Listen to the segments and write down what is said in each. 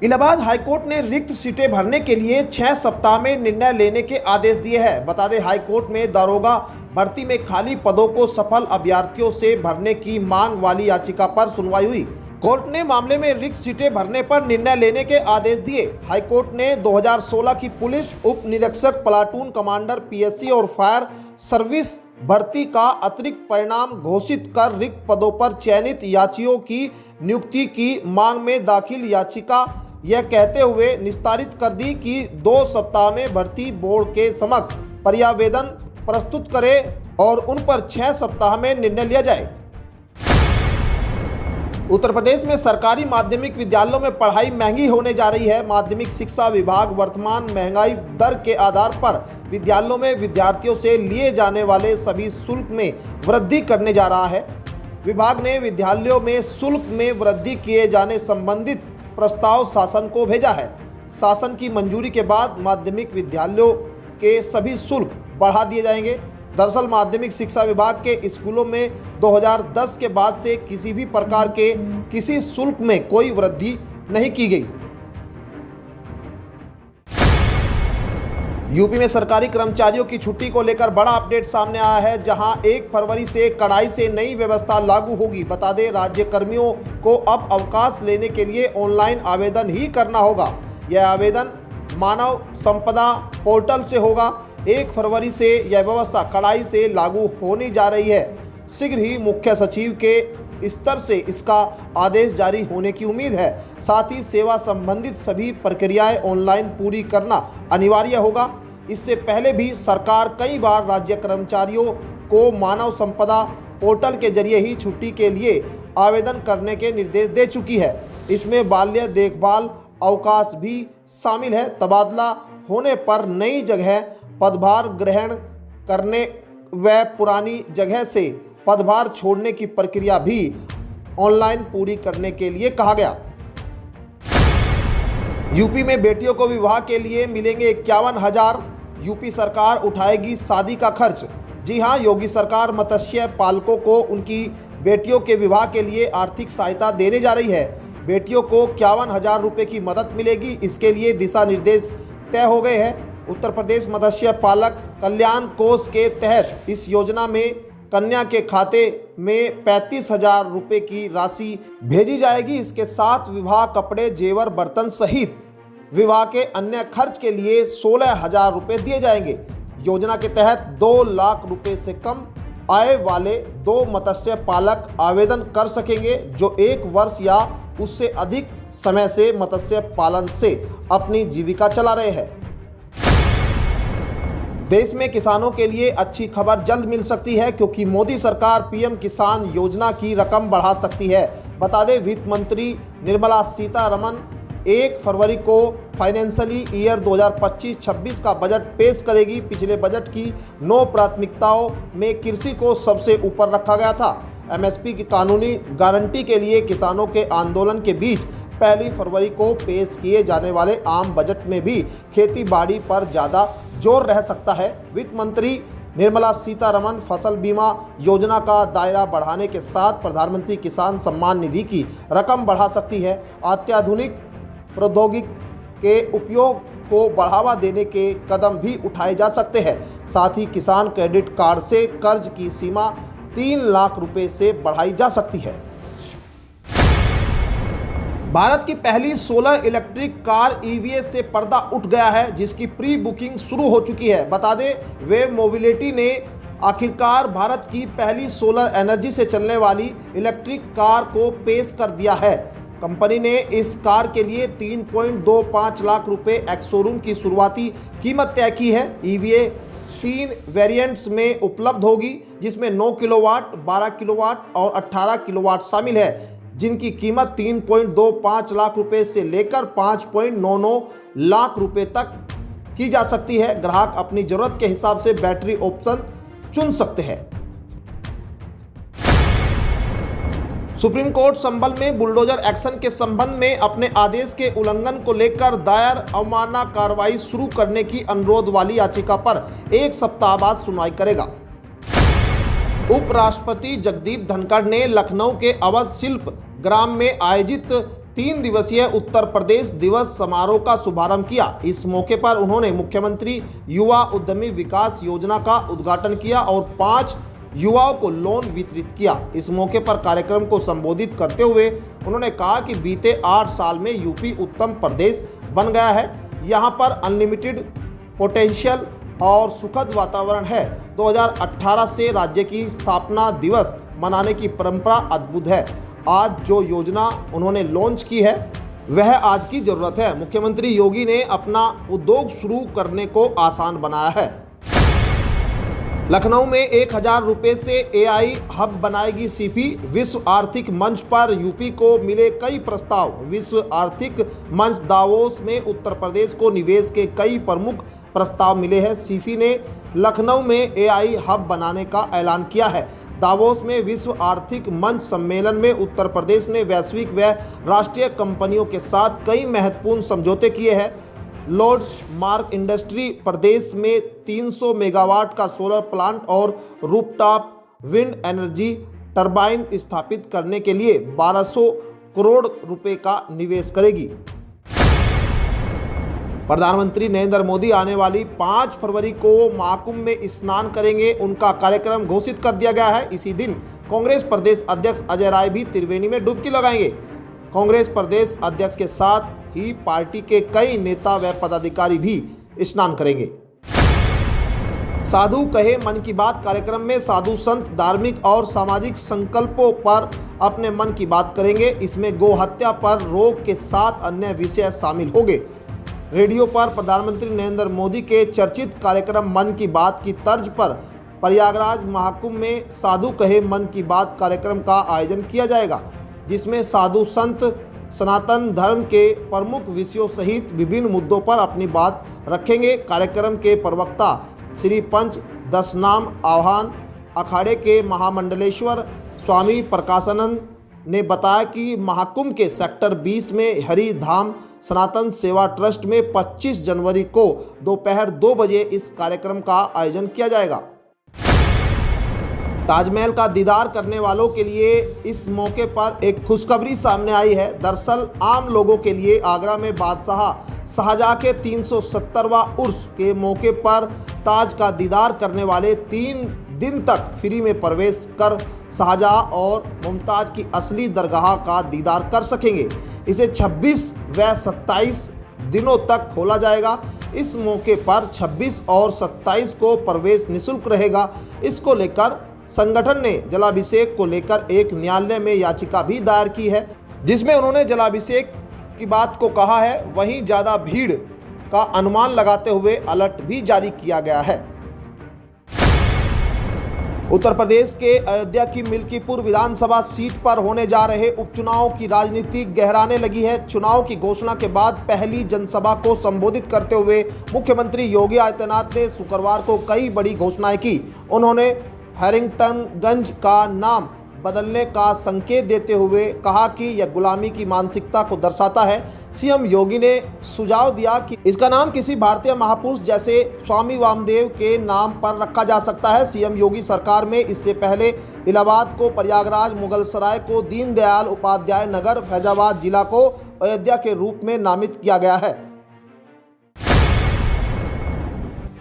Allahabad high court ने रिक्त सीटें भरने के लिए 6 सप्ताह में निर्णय लेने के आदेश दिए हैं। बता दें, हाईकोर्ट में दारोगा भर्ती में खाली पदों को सफल अभ्यर्थियों से भरने की मांग वाली याचिका पर सुनवाई हुई। कोर्ट ने मामले में रिक्त सीटें भरने पर निर्णय लेने के आदेश दिए। हाईकोर्ट ने 2016 की पुलिस उप निरीक्षक, प्लाटून कमांडर, पीएससी और फायर सर्विस भर्ती का अतिरिक्त परिणाम घोषित कर रिक्त पदों पर चयनित याचियों की नियुक्ति की मांग में दाखिल याचिका यह कहते हुए निस्तारित कर दी कि 2 सप्ताह में भर्ती बोर्ड के समक्ष पर्यावेदन प्रस्तुत करे और उन पर 6 सप्ताह में निर्णय लिया जाए। उत्तर प्रदेश में सरकारी माध्यमिक विद्यालयों में पढ़ाई महंगी होने जा रही है। माध्यमिक शिक्षा विभाग वर्तमान महंगाई दर के आधार पर विद्यालयों में विद्यार्थियों से लिए जाने वाले सभी शुल्क में वृद्धि करने जा रहा है। विभाग ने विद्यालयों में शुल्क में वृद्धि किए जाने संबंधित प्रस्ताव शासन को भेजा है। शासन की मंजूरी के बाद माध्यमिक विद्यालयों के सभी शुल्क बढ़ा दिए जाएंगे। दरअसल माध्यमिक शिक्षा विभाग के स्कूलों में 2010 के बाद से किसी भी प्रकार के किसी शुल्क में कोई वृद्धि नहीं की गई। यूपी में सरकारी कर्मचारियों की छुट्टी को लेकर बड़ा अपडेट सामने आया है, जहां 1 फरवरी से कड़ाई से नई व्यवस्था लागू होगी। बता दें, राज्य कर्मियों को अब अवकाश लेने के लिए ऑनलाइन आवेदन ही करना होगा। यह आवेदन मानव संपदा पोर्टल से होगा। 1 फरवरी से यह व्यवस्था कड़ाई से लागू होने जा रही है। शीघ्र ही मुख्य सचिव के स्तर से इसका आदेश जारी होने की उम्मीद है। साथ ही सेवा संबंधित सभी प्रक्रियाएं ऑनलाइन पूरी करना अनिवार्य होगा। इससे पहले भी सरकार कई बार राज्य कर्मचारियों को मानव संपदा पोर्टल के जरिए ही छुट्टी के लिए आवेदन करने के निर्देश दे चुकी है। इसमें बाल्य देखभाल अवकाश भी शामिल है। तबादला होने पर नई जगह पदभार ग्रहण करने व पुरानी जगह से पदभार छोड़ने की प्रक्रिया भी ऑनलाइन पूरी करने के लिए कहा गया। यूपी में बेटियों को विवाह के लिए मिलेंगे 51,000। यूपी सरकार उठाएगी शादी का खर्च। जी हां, योगी सरकार मत्स्य पालकों को उनकी बेटियों के विवाह के लिए आर्थिक सहायता देने जा रही है। बेटियों को 51,000 रुपये की मदद मिलेगी। इसके लिए दिशा निर्देश तय हो गए हैं। उत्तर प्रदेश मत्स्य पालक कल्याण कोष के तहत इस योजना में कन्या के खाते में 35,000 रुपये की राशि भेजी जाएगी। इसके साथ विवाह कपड़े, जेवर, बर्तन सहित विवाह के अन्य खर्च के लिए 16,000 रुपये दिए जाएंगे। योजना के तहत 2 लाख रुपये से कम आय वाले 2 मत्स्य पालक आवेदन कर सकेंगे, जो 1 वर्ष या उससे अधिक समय से मत्स्य पालन से अपनी जीविका चला रहे हैं। देश में किसानों के लिए अच्छी खबर जल्द मिल सकती है, क्योंकि मोदी सरकार पीएम किसान योजना की रकम बढ़ा सकती है। बता दें, वित्त मंत्री निर्मला सीतारमण 1 फरवरी को फाइनेंशियली ईयर 2025-26 का बजट पेश करेगी। पिछले बजट की 9 प्राथमिकताओं में कृषि को सबसे ऊपर रखा गया था। एमएसपी की कानूनी गारंटी के लिए किसानों के आंदोलन के बीच 1 फरवरी को पेश किए जाने वाले आम बजट में भी खेती बाड़ी पर ज़्यादा जोर रह सकता है। वित्त मंत्री निर्मला सीतारमण फसल बीमा योजना का दायरा बढ़ाने के साथ प्रधानमंत्री किसान सम्मान निधि की रकम बढ़ा सकती है। अत्याधुनिक प्रौद्योगिकी के उपयोग को बढ़ावा देने के कदम भी उठाए जा सकते हैं। साथ ही किसान क्रेडिट कार्ड से कर्ज की सीमा 3 लाख रुपए से बढ़ाई जा सकती है। भारत की पहली सोलर इलेक्ट्रिक कार ईवीए से पर्दा उठ गया है, जिसकी प्री बुकिंग शुरू हो चुकी है। बता दें, वेव मोबिलिटी ने आखिरकार भारत की पहली सोलर एनर्जी से चलने वाली इलेक्ट्रिक कार को पेश कर दिया है। कंपनी ने इस कार के लिए 3.25 लाख रुपए एक्स शोरूम की शुरुआती कीमत तय की है। ईवीए 3 वेरिएंट्स में उपलब्ध होगी, जिसमें 9 किलोवाट, 12 किलोवाट और 18 किलोवाट शामिल है, जिनकी कीमत 3.25 लाख रुपए से लेकर 5.99 लाख रुपए तक की जा सकती है। ग्राहक अपनी जरूरत के हिसाब से बैटरी ऑप्शन चुन सकते हैं। सुप्रीम कोर्ट संभल में बुलडोजर एक्शन के संबंध में अपने आदेश के उल्लंघन को लेकर दायर अवमानना कार्रवाई शुरू करने की अनुरोध वाली याचिका पर 1 सप्ताह बाद सुनवाई करेगा। उपराष्ट्रपति जगदीप धनखड़ ने लखनऊ के अवध शिल्प ग्राम में आयोजित 3 दिवसीय उत्तर प्रदेश दिवस समारोह का शुभारंभ किया। इस मौके पर उन्होंने मुख्यमंत्री युवा उद्यमी विकास योजना का उद्घाटन किया और 5 युवाओं को लोन वितरित किया। इस मौके पर कार्यक्रम को संबोधित करते हुए उन्होंने कहा कि बीते 8 साल में यूपी उत्तम प्रदेश बन गया है। यहाँ पर अनलिमिटेड पोटेंशियल और सुखद वातावरण है। 2018 से राज्य की स्थापना दिवस मनाने की परंपरा अद्भुत है। आज जो योजना उन्होंने लॉन्च की है वह आज की जरूरत है। मुख्यमंत्री योगी ने अपना उद्योग शुरू करने को आसान बनाया है। लखनऊ में 1000 रुपये से एआई हब बनाएगी सीपी। विश्व आर्थिक मंच पर यूपी को मिले कई प्रस्ताव। विश्व आर्थिक मंच दावोस में उत्तर प्रदेश को निवेश के कई प्रमुख प्रस्ताव मिले हैं। सीफी ने लखनऊ में एआई हब बनाने का ऐलान किया है। दावोस में विश्व आर्थिक मंच सम्मेलन में उत्तर प्रदेश ने वैश्विक व राष्ट्रीय कंपनियों के साथ कई महत्वपूर्ण समझौते किए हैं। लॉर्ड्स मार्क इंडस्ट्री प्रदेश में 300 मेगावाट का सोलर प्लांट और रूफटॉप विंड एनर्जी टरबाइन स्थापित करने के लिए 1200 करोड़ रुपए का निवेश करेगी। प्रधानमंत्री नरेंद्र मोदी आने वाली 5 फरवरी को महाकुंभ में स्नान करेंगे। उनका कार्यक्रम घोषित कर दिया गया है। इसी दिन कांग्रेस प्रदेश अध्यक्ष अजय राय भी त्रिवेणी में डुबकी लगाएंगे। कांग्रेस प्रदेश अध्यक्ष के साथ ही पार्टी के कई नेता व पदाधिकारी भी स्नान करेंगे। साधु कहे मन की बात कार्यक्रम में साधु संत धार्मिक और सामाजिक संकल्पों पर अपने मन की बात करेंगे। इसमें गौ हत्या पर रोक के साथ अन्य विषय शामिल होंगे। रेडियो पर प्रधानमंत्री नरेंद्र मोदी के चर्चित कार्यक्रम मन की बात की तर्ज पर प्रयागराज महाकुंभ में साधु कहे मन की बात कार्यक्रम का आयोजन किया जाएगा, जिसमें साधु संत सनातन धर्म के प्रमुख विषयों सहित विभिन्न मुद्दों पर अपनी बात रखेंगे। कार्यक्रम के प्रवक्ता श्री पंच दशनाम आह्वान अखाड़े के महामंडलेश्वर स्वामी प्रकाशानंद ने बताया कि महाकुंभ के सेक्टर 20 में हरि धाम सनातन सेवा ट्रस्ट में 25 जनवरी को दोपहर 2 बजे इस कार्यक्रम का आयोजन किया जाएगा। ताजमहल का दीदार करने वालों के लिए इस मौके पर एक खुशखबरी सामने आई है। दरअसल आम लोगों के लिए आगरा में बादशाह शाहजहां के 370वां उर्स के मौके पर ताज का दीदार करने वाले 3 दिन तक फ्री में प्रवेश कर शाहजहां और मुमताज़ की असली दरगाह का दीदार कर सकेंगे। इसे 26 व 27 दिनों तक खोला जाएगा। इस मौके पर 26 और 27 को प्रवेश निःशुल्क रहेगा। इसको लेकर संगठन ने जलाभिषेक को लेकर एक न्यायालय में याचिका भी दायर की है, जिसमें उन्होंने जलाभिषेक की बात को कहा है। वहीं ज़्यादा भीड़ का अनुमान लगाते हुए अलर्ट भी जारी किया गया है। उत्तर प्रदेश के अयोध्या की मिल्कीपुर विधानसभा सीट पर होने जा रहे उपचुनाव की राजनीति गहराने लगी है। चुनाव की घोषणा के बाद पहली जनसभा को संबोधित करते हुए मुख्यमंत्री योगी आदित्यनाथ ने शुक्रवार को कई बड़ी घोषणाएं की। उन्होंने हैरिंगटनगंज का नाम बदलने का संकेत देते हुए कहा कि यह गुलामी की मानसिकता को दर्शाता है। सीएम योगी ने सुझाव दिया कि इसका नाम किसी भारतीय महापुरुष जैसे स्वामी वामदेव के नाम पर रखा जा सकता है। सीएम योगी सरकार में इससे पहले इलाहाबाद को प्रयागराज, मुगलसराय को दीनदयाल उपाध्याय नगर, फैजाबाद जिला को अयोध्या के रूप में नामित किया गया है।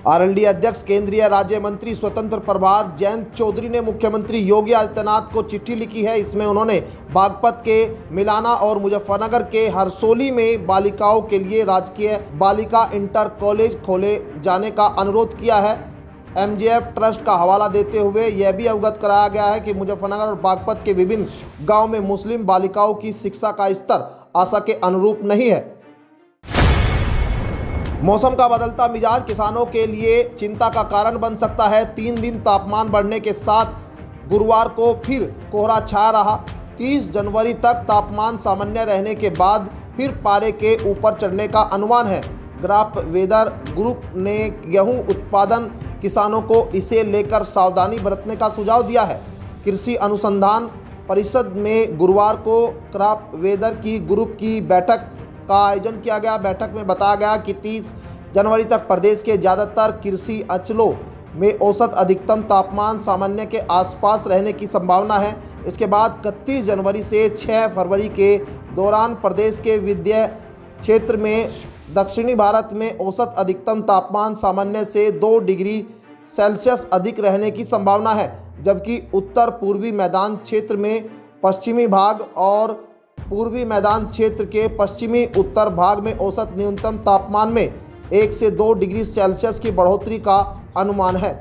आरएलडी अध्यक्ष केंद्रीय राज्य मंत्री स्वतंत्र प्रभार जयंत चौधरी ने मुख्यमंत्री योगी आदित्यनाथ को चिट्ठी लिखी है। इसमें उन्होंने बागपत के मिलाना और मुजफ्फरनगर के हरसोली में बालिकाओं के लिए राजकीय बालिका इंटर कॉलेज खोले जाने का अनुरोध किया है। एमजीएफ ट्रस्ट का हवाला देते हुए यह भी अवगत कराया गया है कि मुजफ्फरनगर और बागपत के विभिन्न गाँव में मुस्लिम बालिकाओं की शिक्षा का स्तर आशा के अनुरूप नहीं है। मौसम का बदलता मिजाज किसानों के लिए चिंता का कारण बन सकता है। 3 दिन तापमान बढ़ने के साथ गुरुवार को फिर कोहरा छाया रहा। 30 जनवरी तक तापमान सामान्य रहने के बाद फिर पारे के ऊपर चढ़ने का अनुमान है। ग्राफ वेदर ग्रुप ने गेहूं उत्पादन किसानों को इसे लेकर सावधानी बरतने का सुझाव दिया है। कृषि अनुसंधान परिषद में गुरुवार को क्रॉप वेदर की ग्रुप की बैठक का आयोजन किया गया। बैठक में बताया गया कि 30 जनवरी तक प्रदेश के ज़्यादातर कृषि अंचलों में औसत अधिकतम तापमान सामान्य के आसपास रहने की संभावना है। इसके बाद 31 जनवरी से 6 फरवरी के दौरान प्रदेश के विंध्य क्षेत्र में दक्षिणी भारत में औसत अधिकतम तापमान सामान्य से 2 डिग्री सेल्सियस अधिक रहने की संभावना है, जबकि उत्तर पूर्वी मैदान क्षेत्र में पश्चिमी भाग और पूर्वी मैदान क्षेत्र के पश्चिमी उत्तर भाग में औसत न्यूनतम तापमान में 1 से 2 डिग्री सेल्सियस की बढ़ोतरी का अनुमान है।